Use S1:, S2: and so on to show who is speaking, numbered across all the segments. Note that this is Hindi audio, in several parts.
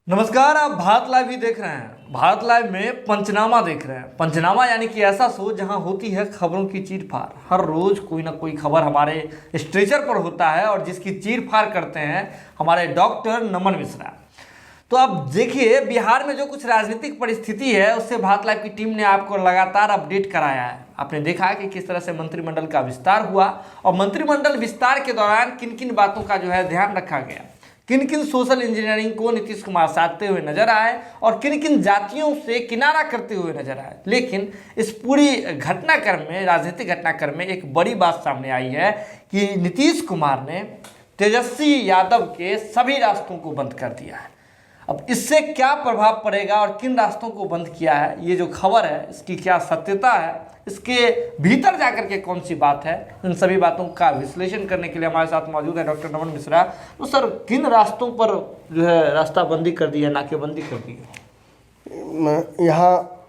S1: नमस्कार, आप भारत लाइव ही देख रहे हैं। भारत लाइव में पंचनामा देख रहे हैं। पंचनामा यानी कि ऐसा शो जहां होती है खबरों की चीर-फाड़। हर रोज कोई ना कोई खबर हमारे स्ट्रेचर पर होता है और जिसकी चीर-फाड़ करते हैं हमारे डॉक्टर नमन मिश्रा। तो अब देखिए, बिहार में जो कुछ राजनीतिक परिस्थिति है उससे भारत लाइव की टीम ने आपको लगातार अपडेट कराया है। आपने देखा कि किस तरह से मंत्रिमंडल का विस्तार हुआ और मंत्रिमंडल विस्तार के दौरान किन किन बातों का जो है ध्यान रखा गया, किन किन सोशल इंजीनियरिंग को नीतीश कुमार साधते हुए नजर आए और किन किन जातियों से किनारा करते हुए नजर आए। लेकिन इस पूरी घटनाक्रम में, राजनीतिक घटनाक्रम में एक बड़ी बात सामने आई है कि नीतीश कुमार ने तेजस्वी यादव के सभी रास्तों को बंद कर दिया है। अब इससे क्या प्रभाव पड़ेगा और किन रास्तों को बंद किया है, ये जो खबर है इसकी क्या सत्यता है, इसके भीतर जाकर के कौन सी बात है, इन सभी बातों का विश्लेषण करने के लिए हमारे साथ मौजूद है डॉक्टर नमन मिश्रा। तो सर, किन रास्तों पर जो है रास्ताबंदी कर दी है, नाकेबंदी कर दी है?
S2: यहाँ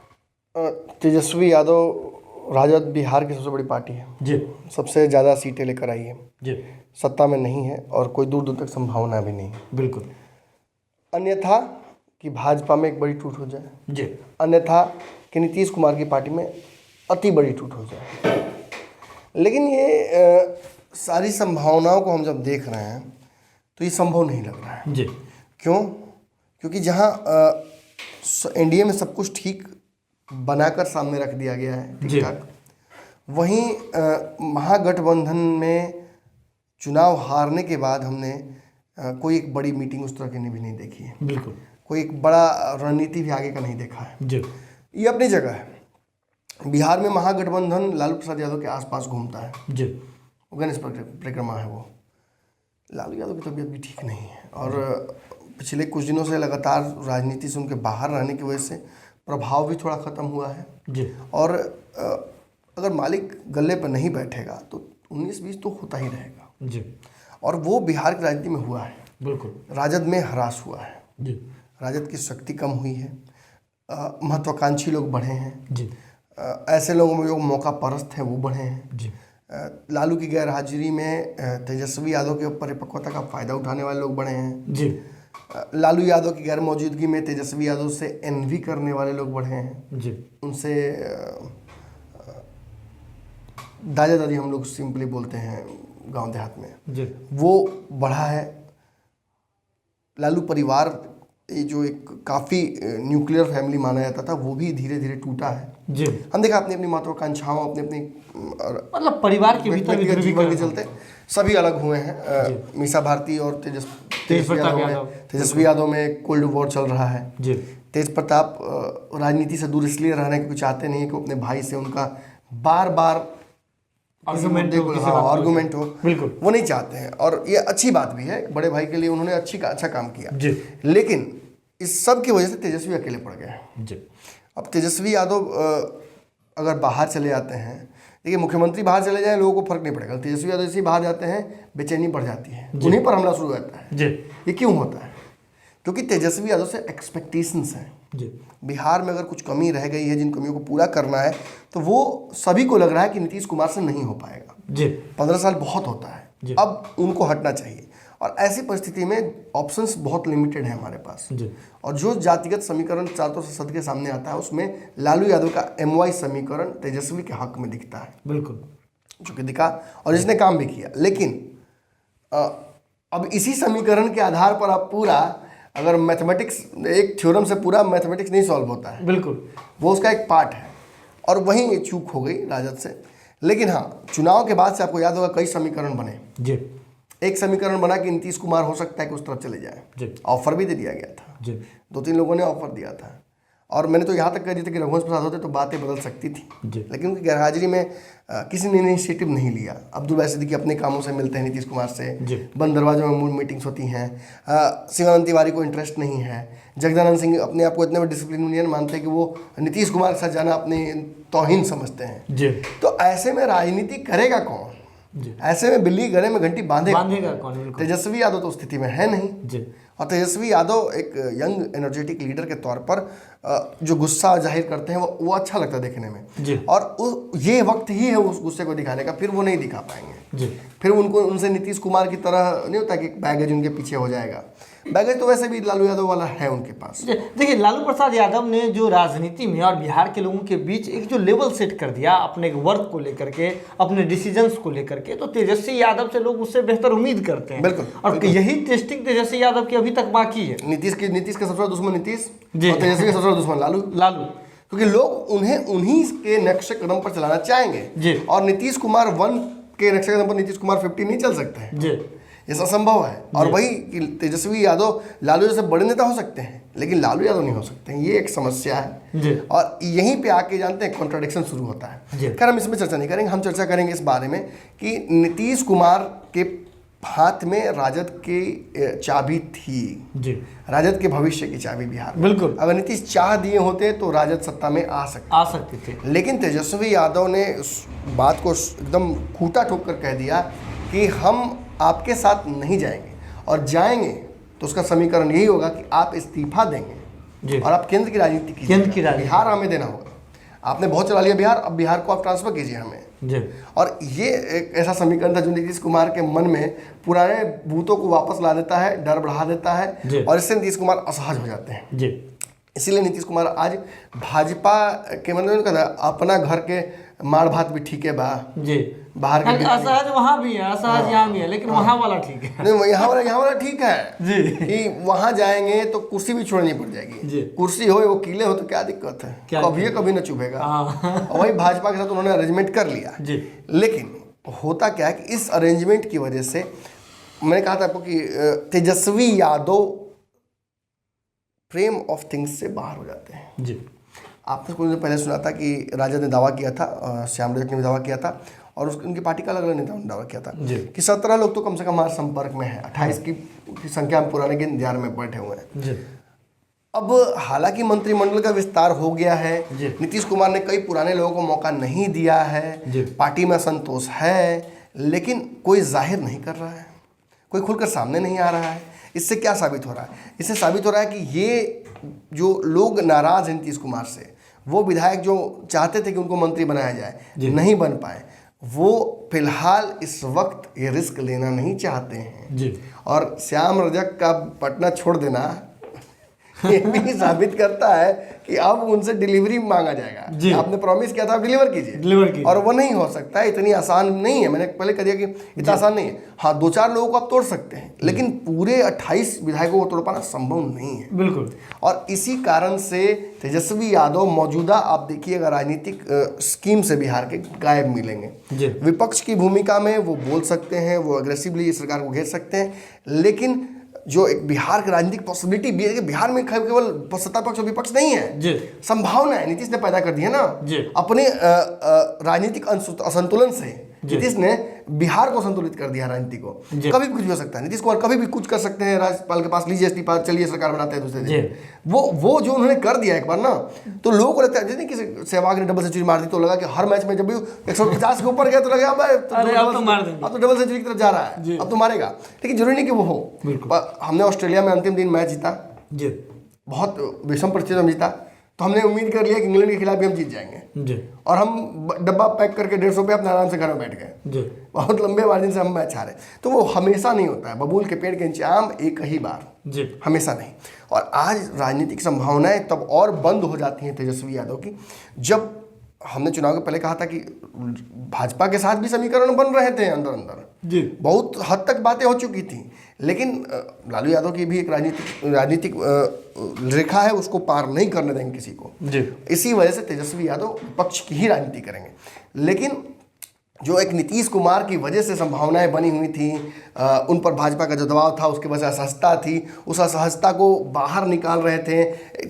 S2: तेजस्वी यादव राजद बिहार की सबसे बड़ी पार्टी है
S1: जी,
S2: सबसे ज़्यादा सीटें लेकर आई है
S1: जी,
S2: सत्ता में नहीं है और कोई दूर दूर तक संभावना भी नहीं है।
S1: बिल्कुल,
S2: अन्यथा कि भाजपा में एक बड़ी टूट हो जाए,
S1: जी,
S2: अन्यथा कि नीतीश कुमार की पार्टी में अति बड़ी टूट हो जाए। लेकिन ये सारी संभावनाओं को हम जब देख रहे हैं तो ये संभव नहीं लग रहा है।
S1: जी,
S2: क्यों? क्योंकि जहाँ एनडीए में सब कुछ ठीक बनाकर सामने रख दिया गया है, ठीक ठाक, वहीं महागठबंधन में चुनाव हारने के बाद हमने कोई एक बड़ी मीटिंग उस तरह की भी नहीं देखी है।
S1: बिल्कुल,
S2: कोई एक बड़ा रणनीति भी आगे का नहीं देखा है।
S1: जी,
S2: ये अपनी जगह है। बिहार में महागठबंधन लालू प्रसाद यादव के आसपास घूमता है,
S1: जी,
S2: गणेश परिक्रमा है वो। लालू यादव की तबीयत भी ठीक नहीं है और पिछले कुछ दिनों से लगातार राजनीति से उनके बाहर रहने की वजह से प्रभाव भी थोड़ा ख़त्म हुआ है।
S1: जी,
S2: और अगर मालिक गले पर नहीं बैठेगा तो 19-20 तो होता ही रहेगा।
S1: जी,
S2: और वो बिहार की राजनीति में हुआ है।
S1: बिल्कुल,
S2: राजद में ह्रास हुआ है,
S1: जी,
S2: राजद की शक्ति कम हुई है, महत्वाकांक्षी लोग बढ़े हैं,
S1: जी,
S2: ऐसे लोगों में जो मौका परस्त हैं वो बढ़े हैं।
S1: जी,
S2: लालू की गैर हाजिरी में तेजस्वी यादव के परिपक्वता का फ़ायदा उठाने वाले लोग बढ़े हैं।
S1: जी,
S2: लालू यादव की गैर मौजूदगी में तेजस्वी यादव से एनवी करने वाले लोग बढ़े हैं।
S1: जी,
S2: उनसे दादा दादी हम लोग सिंपली बोलते हैं गांव देहात में,
S1: जी,
S2: वो बढ़ा है। लालू परिवार ये जो एक काफ़ी न्यूक्लियर फैमिली माना जाता था वो भी धीरे धीरे टूटा है।
S1: जी,
S2: हम देखा अपनी अपनी महत्वाकांक्षाओं, अपने अपने
S1: मतलब परिवार के भीतर
S2: व्यक्तिगत जीवन के चलते सभी अलग हुए हैं। मीसा भारती और तेजस्वी यादव में कोल्ड वॉर चल रहा है।
S1: जी,
S2: तेज प्रताप राजनीति से दूर इसलिए रहना क्योंकि चाहते नहीं है कि अपने भाई से उनका बार बार आर्गुमेंट हो,
S1: बिल्कुल,
S2: वो नहीं चाहते हैं। और ये अच्छी बात भी है, बड़े भाई के लिए उन्होंने अच्छा काम किया।
S1: जी,
S2: लेकिन इस सब की वजह से तेजस्वी अकेले पड़ गए हैं।
S1: जी,
S2: अब तेजस्वी यादव अगर बाहर चले जाते हैं, देखिए मुख्यमंत्री बाहर चले जाएं लोगों को फर्क नहीं पड़ेगा। तेजस्वी यादव से बाहर जाते हैं बेचैनी बढ़ जाती है, उन्हीं पर हमला शुरू हो जाता है।
S1: जी,
S2: ये क्यों होता है? क्योंकि तेजस्वी यादव से एक्सपेक्टेशंस हैं।
S1: जी,
S2: बिहार में अगर कुछ कमी रह गई है, जिन कमियों को पूरा करना है, तो वो सभी को लग रहा है कि नीतीश कुमार से नहीं हो पाएगा।
S1: जी,
S2: 15 साल बहुत होता
S1: जी।
S2: है, अब उनको हटना चाहिए। और ऐसी परिस्थिति में ऑप्शंस बहुत लिमिटेड है हमारे पास।
S1: जी,
S2: और जो जातिगत समीकरण चारों संसद के सामने आता है उसमें लालू यादव का MY समीकरण तेजस्वी के हक में दिखता है,
S1: बिल्कुल,
S2: जो कि दिखा और इसने काम भी किया। लेकिन अब इसी समीकरण के आधार पर आप पूरा, अगर मैथमेटिक्स, एक थ्योरम से पूरा मैथमेटिक्स नहीं सॉल्व होता है,
S1: बिल्कुल,
S2: वो उसका एक पार्ट है। और वहीं ये चूक हो गई राजद से। लेकिन हाँ, चुनाव के बाद से आपको याद होगा कई समीकरण बने।
S1: जी,
S2: एक समीकरण बना कि नीतीश कुमार हो सकता है कि उस तरफ चले जाए।
S1: जी,
S2: ऑफर भी दे दिया गया था,
S1: जी,
S2: 2-3 लोगों ने ऑफर दिया था। और मैंने तो यहाँ तक कह दी थी कि रघुवंश प्रसाद होते तो बातें बदल सकती थी।
S1: जी,
S2: लेकिन उनकी गैरहाजिरी में किसी ने इनिशिएटिव नहीं लिया। अब्दुल बारी सिद्दीकी अपने कामों से मिलते हैं नीतीश कुमार से,
S1: जी,
S2: बंद दरवाजों में मूल मीटिंग्स होती हैं। शिवानंद तिवारी को इंटरेस्ट नहीं है। जगदानंद सिंह अपने आप को इतने बड़े डिसिप्लिनरियन मानते हैं कि वो नीतीश कुमार के साथ जाना अपनी तौहीन समझते हैं।
S1: जी,
S2: तो ऐसे में राजनीति करेगा कौन?
S1: जी,
S2: ऐसे में बिल्ली गले में घंटी बांधेगा
S1: कौन? बिल्कुल,
S2: तेजस्वी यादव तो उस स्थिति में है नहीं।
S1: जी,
S2: और तेजस्वी यादव एक यंग एनर्जेटिक लीडर के तौर पर जो गुस्सा जाहिर करते हैं वो अच्छा लगता है देखने में।
S1: जी,
S2: और ये वक्त ही है उस गुस्से को दिखाने का, फिर वो नहीं दिखा पाएंगे।
S1: जी,
S2: फिर उनसे नीतीश कुमार की तरह नहीं होता कि बैगेज उनके पीछे हो जाएगा। बैगेज तो वैसे भी लालू यादव वाला है उनके पास।
S1: देखिए, लालू प्रसाद यादव ने जो राजनीति में और बिहार के लोगों के बीच एक जो लेवल सेट कर दिया अपने वर्क को लेकर के, अपने डिसीजंस को लेकर के, तो तेजस्वी यादव से लोग उससे बेहतर उम्मीद करते हैं।
S2: बिल्कुल,
S1: और यही टेस्टिंग तेजस्वी यादव की अभी तक बाकी है।
S2: नीतीश का सबसे बड़ा दुश्मन नीतीश
S1: जी।
S2: और तेजस्वी का सबसे बड़ा दुश्मन लालू, क्योंकि लोग उन्हें उन्हीं के नक्शे कदम पर चलाना चाहेंगे
S1: जी।
S2: और नीतीश कुमार 1 के नक्शे कदम पर नीतीश कुमार 50 नहीं चल सकते हैं
S1: जी।
S2: ये असंभव है। और वही कि तेजस्वी यादव लालू जैसे बड़े नेता हो सकते हैं लेकिन लालू यादव नहीं हो सकते हैं, ये एक समस्या है
S1: जी।
S2: और यहीं पे आके जानते हैं कॉन्ट्राडिक्शन शुरू होता है। खैर हम इसमें चर्चा नहीं करेंगे, हम चर्चा करेंगे इस बारे में कि नीतीश कुमार के हाथ में राजद की चाबी थी जी, राजद के भविष्य की चाबी बिहार में।
S1: बिल्कुल,
S2: अगर नीतीश चाह दिए होते तो राजद सत्ता में आ सकते
S1: थे,
S2: लेकिन तेजस्वी यादव ने उस बात को एकदम खूंटा ठोक कर कह दिया कि हम आपके साथ नहीं जाएंगे और जाएंगे तो उसका समीकरण यही होगा कि आप इस्तीफा देंगे और आप केंद्र की राजनीति कीजिए, बिहार हमें देना होगा। आपने बहुत चला लिया बिहार, अब बिहार को आप ट्रांसफर कीजिए हमें जी। और ये एक ऐसा समीकरण था जो नीतीश कुमार के मन में पुराने भूतों को वापस ला देता है, डर बढ़ा देता है और इससे नीतीश कुमार असहज हो जाते हैं जी। इसीलिए नीतीश कुमार आज भाजपा के मतलब कहता है अपना घर के मार भात भी ठीक है बा जी, बाहर के
S1: असहज वहाँ भी है, असहज यहाँ भी है, लेकिन वहाँ वाला ठीक है।
S2: नहीं, यहाँ वाला ठीक है जी, कि वहाँ जाएंगे तो कुर्सी भी छोड़नी पड़ जाएगी जी। कुर्सी हो वो किले हो तो क्या दिक्कत है, कभी न चुभेगा। और वही भाजपा के साथ उन्होंने अरेंजमेंट कर लिया जी। लेकिन होता क्या है कि इस अरेंजमेंट की वजह से मैंने कहा था आपको कि Tejashwi Yadav frame of things से बाहर हो जाते हैं जी। आपने कुछ दिन पहले सुना था कि राजद ने दावा किया था, श्याम रजक ने भी दावा किया था और उनकी पार्टी का अलग अलग नेताओं ने दावा किया था कि 17 लोग तो कम से कम हमारे संपर्क में है, 28 की संख्या हम पुराने गिन 11 में बैठे हुए हैं जी। अब हालांकि मंत्रिमंडल का विस्तार हो गया है, नीतीश कुमार ने कई पुराने लोगों को मौका नहीं दिया है, पार्टी में असंतोष है, लेकिन कोई जाहिर नहीं कर रहा है, कोई खुलकर सामने नहीं आ रहा है। इससे क्या साबित हो रहा है? इससे साबित हो रहा है कि ये जो लोग नाराज हैं नीतीश कुमार से, वो विधायक जो चाहते थे कि उनको मंत्री बनाया जाए नहीं बन पाए, वो फिलहाल इस वक्त ये रिस्क लेना नहीं चाहते हैं जी। और श्याम रजक का पटना छोड़ देना ये भी साबित करता है कि अब उनसे डिलीवरी मांगा जाएगा जी। आपने प्रॉमिस किया था आप डिलीवर कीजिए, और वो नहीं हो सकता है, इतनी आसान नहीं है। मैंने पहले कह दिया कि इतना आसान नहीं है। हाँ, 2-4 लोगों को आप तोड़ सकते हैं, लेकिन पूरे 28 विधायकों को तोड़ पाना संभव नहीं है। बिल्कुल। और इसी कारण से तेजस्वी यादव मौजूदा आप देखिएगा राजनीतिक स्कीम से बिहार के गायब मिलेंगे। विपक्ष की भूमिका में वो बोल सकते हैं, वो अग्रेसिवली सरकार को घेर सकते हैं, लेकिन जो एक बिहार की राजनीतिक पॉसिबिलिटी भी है कि बिहार में केवल सत्ता पक्ष और विपक्ष नहीं है, संभावना है नीतीश ने पैदा कर दी है ना अपने राजनीतिक असंतुलन से। नीतीश ने बिहार को संतुलित कर दिया राजनीति को, कभी भी कुछ भी हो सकता है। नीतीश कुमार कभी भी कुछ कर सकते हैं, राज्यपाल के पास लीजिए इस्तीफा, चलिए सरकार बनाते हैं दूसरे दिन। वो जो उन्होंने कर दिया एक बार ना, तो लोगों को लगता है जैसे किसी सहवाग ने डबल सेंचुरी मार दी तो लगा कि हर मैच में जब भी 150 के ऊपर गया तो लगा अब तो डबल सेंचुरी की तरफ जा रहा है, अब तो मारेगा। लेकिन जरूरी नहीं कि वो हो। हमने ऑस्ट्रेलिया में अंतिम दिन मैच जीता, बहुत विषम परिस्थितियों में जीता, तो हमने उम्मीद कर लिया कि इंग्लैंड के खिलाफ भी हम जीत जाएंगे जी। और हम डब्बा पैक करके 150 पे अपने आराम से घर में बैठ गए जी। बहुत लंबे मार्जिन से हम मैच हारे। तो वो हमेशा नहीं होता है, बबूल के पेड़ के नीचे आम एक ही बार जी, हमेशा नहीं। और आज राजनीतिक संभावनाएं तब और बंद हो जाती हैं तेजस्वी यादव की, जब हमने चुनाव के पहले कहा था कि भाजपा के साथ भी समीकरण बन रहे थे अंदर अंदर जी, बहुत हद तक बातें हो चुकी थी, लेकिन लालू यादव की भी एक राजनीतिक रेखा है, उसको पार नहीं करने देंगे किसी को जी। इसी वजह से तेजस्वी यादव पक्ष की ही राजनीति करेंगे। लेकिन जो एक नीतीश कुमार की वजह से संभावनाएं बनी हुई थी, उन पर भाजपा का जो दबाव था उसकी वजह से असहजता थी, उस असहजता को बाहर निकाल रहे थे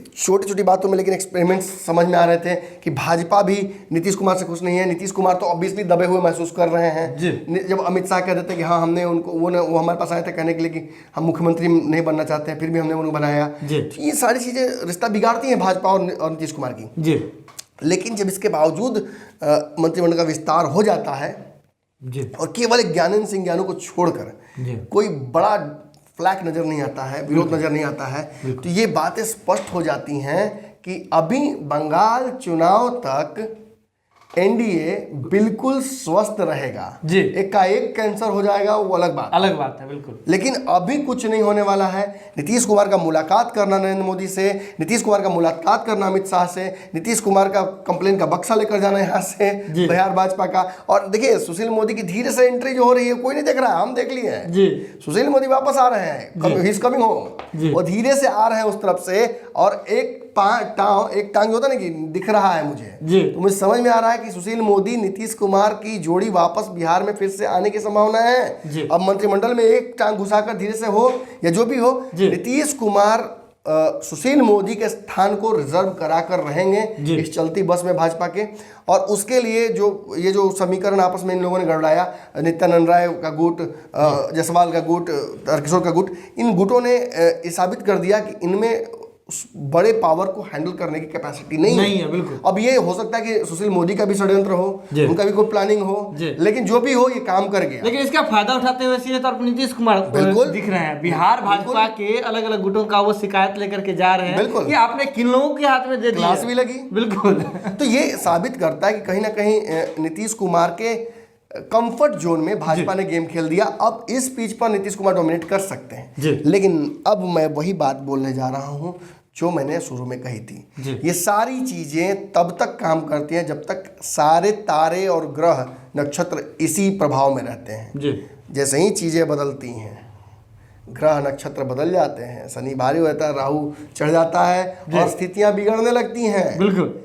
S2: छोटी छोटी बातों में, लेकिन एक्सपेरिमेंट्स समझ में आ रहे थे कि भाजपा भी नीतीश कुमार से खुश नहीं है। नीतीश कुमार तो ऑब्वियसली दबे हुए महसूस कर रहे हैं। जब अमित शाह कह देते हैं कि हाँ हमने उनको वो हमारे पास आए थे कहने के लिए कि हम मुख्यमंत्री नहीं बनना चाहते हैं, फिर भी हमने उनको बनाया। तो ये सारी चीज़ें रिश्ता बिगाड़ती हैं भाजपा और नीतीश कुमार की जी। लेकिन जब इसके बावजूद मंत्रिमंडल का विस्तार हो जाता है जी, और केवल एक ज्ञानेंद्र सिंह ज्ञानू को छोड़कर कोई बड़ा फ्लैग नजर नहीं आता है, विरोध नजर नहीं आता है, तो ये बातें स्पष्ट हो जाती हैं कि अभी बंगाल चुनाव तक एनडीए बिल्कुल स्वस्थ रहेगा।
S1: जी।
S2: एकाएक कैंसर हो जाएगा वो अलग बात,
S1: अलग बात है बिल्कुल।
S2: लेकिन अभी कुछ नहीं होने वाला है। नीतीश कुमार का मुलाकात करना नरेंद्र मोदी से, नीतीश कुमार का मुलाकात करना अमित शाह से, नीतीश कुमार का कंप्लेन का बक्सा लेकर जाना यहाँ से बिहार भाजपा का। और देखिए सुशील मोदी की धीरे से एंट्री जो हो रही है कोई नहीं देख रहा है, हम देख लिए हैं
S1: जी।
S2: सुशील मोदी वापस आ रहे हैं, ही इज कमिंग होम, वो धीरे से आ रहे हैं उस तरफ से। और एक टांग होता ना कि दिख रहा है मुझे, तो मुझे समझ में आ रहा है कि सुशील मोदी नीतीश कुमार की जोड़ी वापस बिहार में फिर से आने की संभावना है। अब मंत्रिमंडल में एक टांग घुसाकर धीरे से हो या जो भी हो, नीतीश कुमार सुशील मोदी के स्थान को रिजर्व कराकर रहेंगे इस चलती बस में भाजपा के। और उसके लिए जो ये जो समीकरण आपस में इन लोगों ने गड़बड़ाया, नित्यानंद राय का गुट, जायसवाल का गुट, तारकिशोर का गुट, इन गुटों ने ये साबित कर दिया कि इनमें उस बड़े पावर को हैंडल करने की कैपेसिटी नहीं है बिल्कुल। अब ये हो सकता है कि सुशील मोदी का भी षड्यंत्र हो, उनका भी कोई प्लानिंग हो, लेकिन जो भी हो ये काम कर गया।
S1: लेकिन इसका फायदा उठाते हुए सीधे तौर पर नीतीश कुमार बिल्कुल दिख रहे हैं। बिहार भाजपा के अलग अलग गुटों का वो शिकायत लेकर के जा रहे हैं बिल्कुल कि आपने किन लोगों के हाथ में दे दिया,
S2: क्लास भी लगी बिल्कुल। तो ये साबित करता है कि कहीं ना कहीं नीतीश कुमार के कंफर्ट जोन में भाजपा ने गेम खेल दिया। अब इस पिच पर नीतीश कुमार डोमिनेट कर सकते हैं, लेकिन अब मैं वही बात बोलने जा रहा हूं जो मैंने शुरू में कही थी। ये सारी चीजें तब तक काम करती हैं जब तक सारे तारे और ग्रह नक्षत्र इसी प्रभाव में रहते हैं। जैसे ही चीजें बदलती हैं, ग्रह नक्षत्र बदल जाते हैं, शनि भारी हो जाता है, राहु चढ़ जाता है और स्थितियां बिगड़ने लगती हैं। बिल्कुल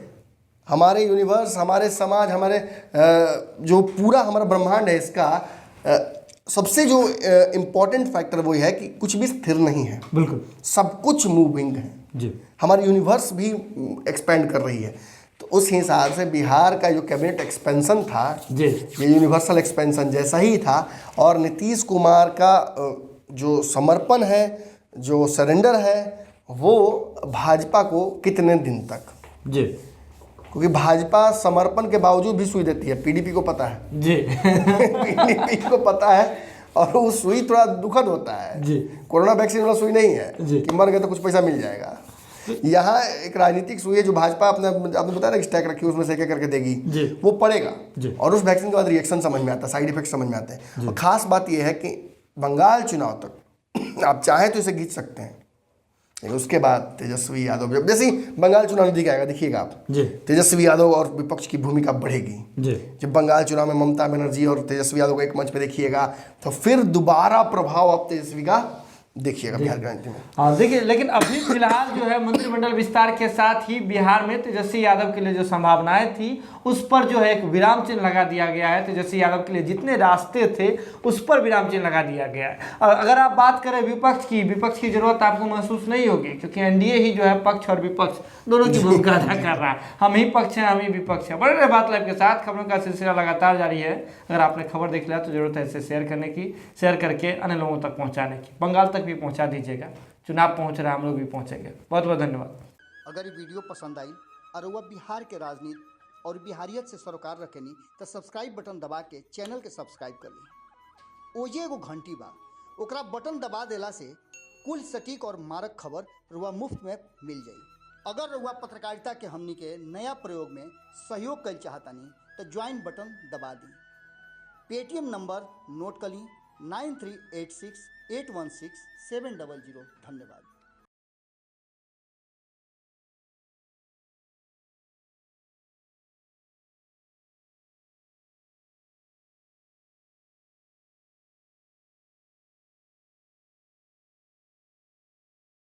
S2: हमारे यूनिवर्स, हमारे समाज, हमारे जो पूरा हमारा ब्रह्मांड है, इसका सबसे जो इम्पोर्टेंट फैक्टर वो है कि कुछ भी स्थिर नहीं है, बिल्कुल सब कुछ मूविंग है जी। हमारी यूनिवर्स भी एक्सपेंड कर रही है। तो उस हिसाब से बिहार का जो कैबिनेट एक्सपेंशन था जी, ये यूनिवर्सल एक्सपेंशन जैसा ही था। और नीतीश कुमार का जो समर्पण है, जो सरेंडर है, वो भाजपा को कितने दिन तक जी, क्योंकि भाजपा समर्पण के बावजूद भी सुई देती है, पीडीपी को पता है जी पीडीपी को पता है, और वो सुई थोड़ा दुखद होता है जी। कोरोना वैक्सीन वाला सुई नहीं है कि मर गए तो कुछ पैसा मिल जाएगा। यहाँ एक राजनीतिक सुई है जो भाजपा आपने बताया ना कि स्टैक रखी, उसमें से करके देगी, वो पड़ेगा और उस वैक्सीन के बाद रिएक्शन समझ में आता है, साइड इफेक्ट समझ में आते हैं। और खास बात यह है कि बंगाल चुनाव तक आप चाहें तो इसे खींच सकते हैं, लेकिन उसके बाद तेजस्वी यादव, जब जैसे ही बंगाल चुनाव नजदीक आएगा देखिएगा आप, तेजस्वी यादव और विपक्ष की भूमिका बढ़ेगी। जब बंगाल चुनाव में ममता बनर्जी और तेजस्वी यादव को एक मंच पे देखिएगा तो फिर दोबारा प्रभाव आप तेजस्वी का देखिएगा बिहार की राजनीति में।
S1: हाँ देखिए, लेकिन अभी फिलहाल जो है मंत्रिमंडल विस्तार के साथ ही बिहार में तेजस्वी यादव के लिए जो संभावनाएं थी उस पर जो है एक विराम चिन्ह लगा दिया गया है। तेजस्वी यादव के लिए जितने रास्ते थे उस पर विराम चिन्ह लगा दिया गया है। और अगर आप बात करें विपक्ष की जरूरत आपको महसूस नहीं होगी, क्योंकि एनडीए ही जो है पक्ष और विपक्ष दोनों की भूमिका अदा कर रहा है। हम ही पक्ष हैं, हम ही विपक्ष हैं। बड़े बात लाइव के साथ खबरों का सिलसिला लगातार जारी है। अगर आपने खबर देख लिया तो जरूरत है इसे शेयर करने की, शेयर करके अन्य लोगों तक पहुँचाने की, बंगाल तक भी पहुँचा दीजिएगा। चुनाव पहुँच रहा है, हम लोग भी पहुँचेंगे। बहुत बहुत धन्यवाद।
S3: अगर ये वीडियो पसंद आई और वह बिहार के राजनीति और बिहारियत से सरोकार रखेनी तो सब्सक्राइब बटन दबा के चैनल के सब्सक्राइब कर ली। ओजे एगो घंटी बा, ओकरा बटन दबा देला से कुल सटीक और मारक खबर रुआ मुफ्त में मिल जाई। अगर रुआ पत्रकारिता के हमनी के नया प्रयोग में सहयोग कर चाहतानी तो ज्वाइन बटन दबा दी। पेटीएम नंबर नोट कर ली 9386816700। धन्यवाद।